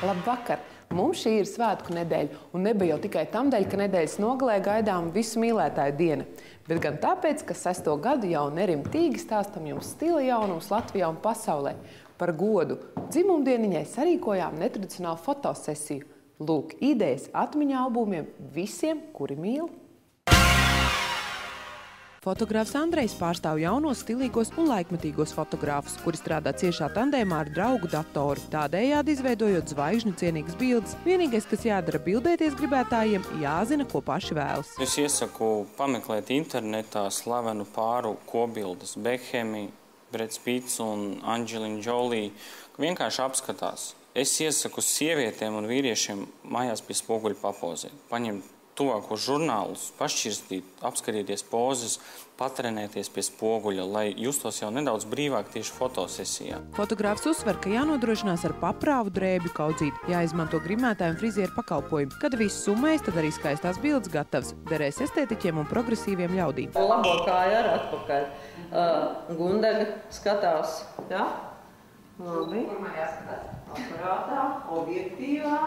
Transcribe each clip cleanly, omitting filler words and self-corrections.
Labvakar! Mums šī ir svētku nedēļa, un nebija jau tikai tamdēļ, ka nedēļas nogalē gaidām visu mīlētāju diena, bet gan tāpēc, ka 6. gadu jau nerimtīgi stāstam jums stila jaunums Latvijā un pasaulē. Par godu dzimumdieniņai sarīkojām netradicionālu fotosesiju. Lūk, idejas atmiņu albumiem visiem, kuri mīl. Fotogrāfs Andrejs pārstāv jaunos, stilīgos un laikmetīgos fotogrāfus, kuri strādā ciešā tandēmā ar draugu datoru, tādējādi izveidojot zvaigžņu cienīgas bildes. Vienīgais, kas jādara bildēties gribētājiem, jāzina, ko paši vēlas. Es iesaku pameklēt internetā slavenu pāru kopbildes Bekhemi, Breds Pitts un Angelina Jolie, vienkārši apskatās. Es iesaku sievietēm un vīriešiem mājās pie spoguļa papozēt, paņemt tuvākos žurnālus, pašķirstīt, apskatīties pozes, patrenēties pie spoguļa, lai justos jau nedaudz brīvāk tieši fotosesijā. Fotogrāfs uzsver, ka jānodrošinās ar paprāvu drēbju kaudzīt, jāizmanto grimētāju un frizieru pakalpojumu. Kad viss summējas, tad arī skaistās bildes gatavs. Derēs estētiķiem un progresīviem ļaudīm. Labo kāju ar atpakaļ. Gundaga skatās, jā? Labi. Kur man jāskatās? Aparātā, objektīvā.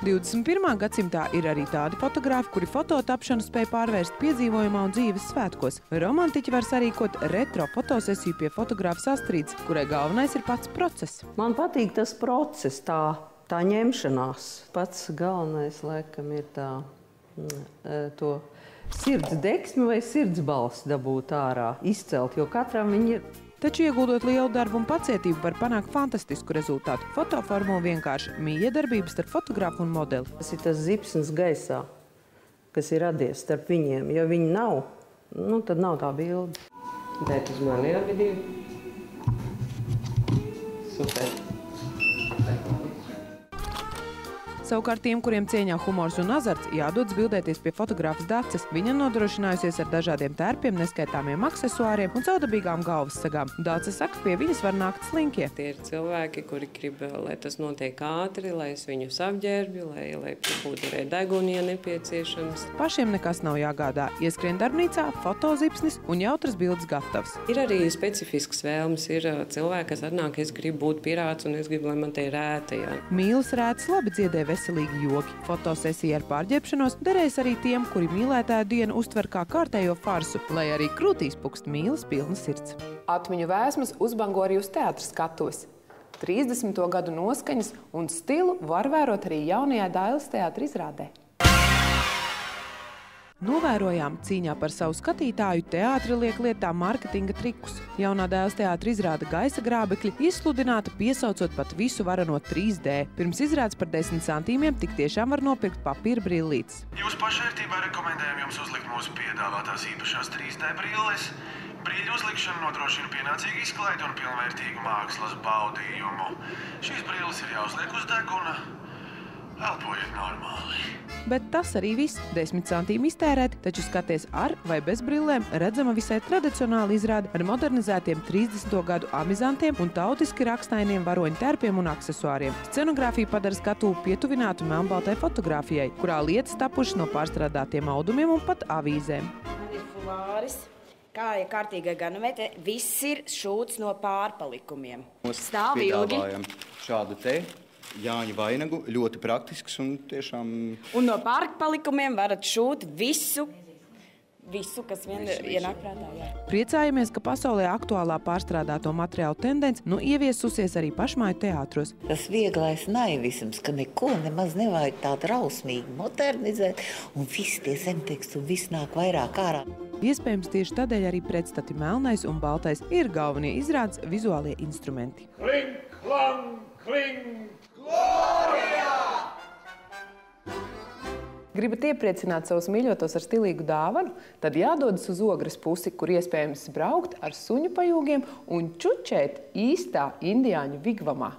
21. gadsimtā ir arī tādi fotogrāfi, kuri fototapšanu spēj pārvērst piedzīvojumā un dzīves svētkos. Romantiķi var sarīkot retro fotosesiju pie fotogrāfas Astrīdes, kurai galvenais ir pats process. Man patīk tas process, tā ņemšanās. Pats galvenais, laikam, ir to sirds deksmi vai sirds balsi dabūt ārā, izcelt, jo katram viņi ir. Taču, ieguldot lielu darbu un pacietību, var panākt fantastisku rezultātu. Fotoformula vienkārši miedarbības starp fotogrāfu un modeli. Tas ir tas zipsnis gaisā, kas ir radies starp viņiem. Ja viņi nav, tad nav tā bilde. Dēt uz mani abi divi. Super. Savukārt tiem, kuriem cieņā humors un azarts, jādodas bildēties pie fotogrāfas Daces. Viņa nodrošinājusies ar dažādiem tērpiem, neskaitāmiem aksesuāriem un caurdabīgām galvas sagām. Dace saka, pie viņas var nākt slinkie. Tie ir cilvēki, kuri grib, lai tas notiek ātri, lai es viņus apģērbju, lai būtu arī deguni, ja nepieciešams. Pašiem nekas nav jāgādā. Ieskrien darbnīcā, fotozipsnis un jautras bildes gatavs. Ir arī specifisks vēlmes. Ir cilvēki, kas atnāk, es gribu būt pirāts un es gribu, lai man te ir rēta. Jā. Mīlas rētas labi dziedē veselīgi joki. Fotosesija ar pārģērbšanos derēs arī tiem, kuri mīlētāju dienu uztver kā kārtējo farsu, lai arī krūtīs pukst mīlas pilna sirds. Atmiņu vēsmas uzbango arī uz teātra skatuves. 30. gadu noskaņas un stilu var vērot arī jaunajā Dailes teātra izrādē. Novērojām, cīņā par savu skatītāju teātri liek lietā marketinga trikus. Jaunā Dailes teātra izrāda Gaisa grābekļi izsludināta piesaucot pat visu varano 3D. Pirms izrādes par 10 centīmiem tik tiešām var nopirkt papīra brillītes. Jūsu pašvērtībā rekomendējam jums uzlikt mūsu piedāvātās īpašās 3D brilles. Brīļu uzlikšana nodrošina pienācīgu izklaidi un pilnvērtīgu mākslas baudījumu. Šīs brilles ir jāuzliek uz deguna. Elpojiet normāli. Bet tas arī viss. 10 centīmi iztērēt, taču skaties ar vai bez brillēm redzama visai tradicionāli izrāde ar modernizētiem 30. gadu amizantiem un tautiski rakstainiem varoņu tērpiem un aksesuāriem. Scenogrāfija padara skatuvi pietuvinātu melnbaltai fotogrāfijai, kurā lietas tapušas no pārstrādātiem audumiem un pat avīzēm. Man ir fulāris. Kā ir kārtīgai ganumete, viss ir šūts no pārpalikumiem. Stāv ilgi. Šādu te Jāņa vainagu, ļoti praktisks un tiešām... Un no pārpalikumiem varat šūt visu, kas vien ienāk prātā. Jā. Priecājamies, ka pasaulē aktuālā pārstrādāto materiālu tendence ieviesusies arī pašmāju teātros. Tas vieglais naivisms, ka neko nemaz nevajag tā drausmīgi modernizēt, un visi tie zemteksti un viss nāk vairāk ārā. Iespējams, tieši tādēļ arī pretstati melnais un baltais ir galvenie izrādes vizuālie instrumenti. Kling, klang, kling! Glorija! Gribat iepriecināt savus mīļotos ar stilīgu dāvanu? Tad jādodas uz Ogres pusi, kur iespējams braukt ar suņu pajūgiem un čučēt īstā indiāņu vigvamā.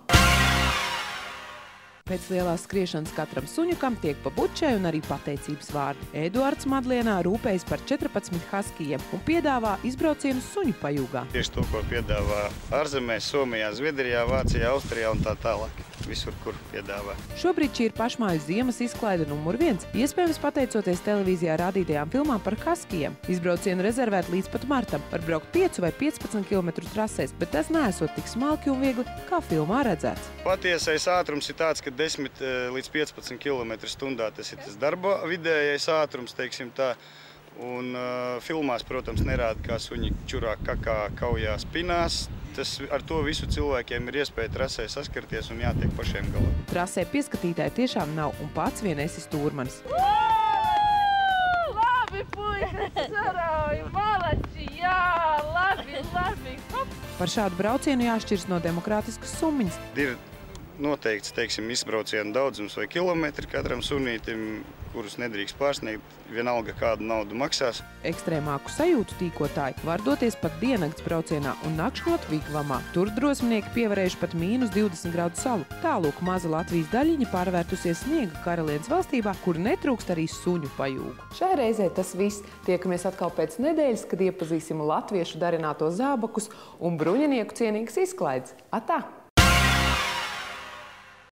Pēc lielās skriešanas katram suņukam tiek pa bučai un arī pateicības vārdi. Eduards Madlienā rūpējas par 14 haskijiem un piedāvā izbraucienu suņu pajūgā. Tieši to, ko piedāvā ārzemēs, Somijā, Zviedrijā, Vācijā, Austrijā un tā tālāk. Visur, kur piedāvā. Šobrīd šī ir pašmāju ziemas izklaide numur 1, iespējams pateicoties televīzijā rādītajām filmām par haskijiem. Izbraucienu rezervēt līdz pat martam, var braukt 5 vai 15 km trasēs, bet tas neesot tik smalki un viegli, kā filmā redzēts. Patiesais ātrums ir tāds, ka 10 līdz 15 km/h tas ir tas darba vidējais ātrums, teiksim tā. Un filmās, protams, nerāda, kā suņi čurā, kakā, kaujā, spinās. Ar to visu cilvēkiem ir iespēja trasē saskarties un jātiek pašiem galā. Trasē pieskatītāji tiešām nav un pats vien esi stūrmanis. Labi, puikas, sarauju, malači, jā, labi. Par šādu braucienu jāšķirs no demokrātiskas summiņas. Ir noteikts, teiksim, izbraucienu daudzums vai kilometri katram sunītim, kurus nedrīkst pārsniegt, vienalga kādu naudu maksās. Ekstrēmāku sajūtu tīkotāji var doties pat diennakts braucienā un nakšņot Vigvamā. Tur drosminieki pievarējuši pat -20 grādu salu. Tālūk maza Latvijas daļiņa pārvērtusies sniega karalienes valstībā, kur netrūkst arī suņu pajūgu. Šai reizē tas viss. Tiekamies atkal pēc nedēļas, kad iepazīsim latviešu darināto zābakus un bruņinieku cienīgas izklaides. Atā!